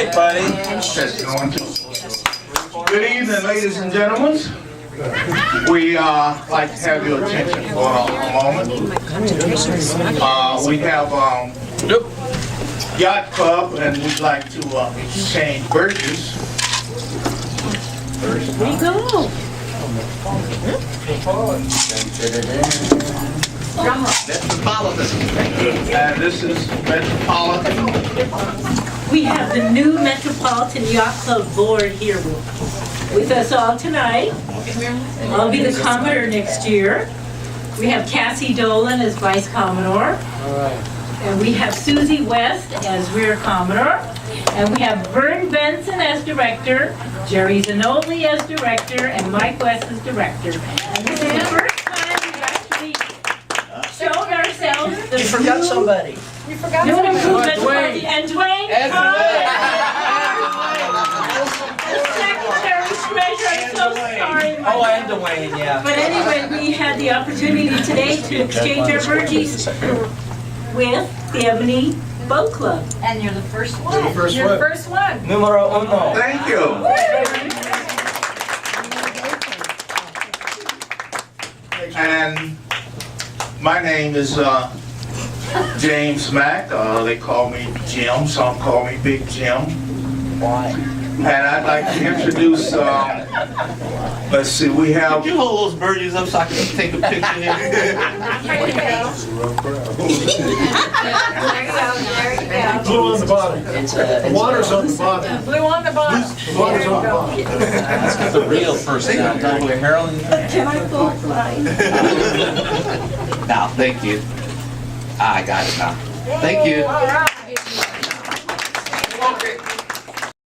right, buddy. That's going to. Good evening, ladies and gentlemen. We like to have your attention for a moment. We have Yacht Club, and we'd like to exchange Burgees. Here we go. And this is Metropolitan. We have the new Metropolitan Yacht Club board here with us all tonight. I'll be the Commodore next year. We have Cassie Dolan as Vice Commodore. And we have Susie West as Rear Commodore. And we have Vern Benson as Director, Jerry Zanoli as Director, and Mike West as Director. And this is the first time we've actually shown ourselves the You forgot somebody. new improvement party. And Dwayne. Secretary Treasurer, I'm so sorry. Oh, and Dwayne, yeah. But anyway, we had the opportunity today to exchange our Burgees with the Ebony Boat Club. And you're the first one. You're the first one. Numero uno. Thank you. And my name is James Mack. They call me Jim. Some call me Big Jim. Why? And I'd like to introduce, let's see, we have... Could you hold those Burgees up so I can take a picture here? There you go. Blue on the bottom. The water's on the bottom. Blue on the bottom. The water's on the bottom. Let's get the real person now. Down with Marilyn. Can I go fly? Now, thank you. I got it now. Thank you. All right. Okay.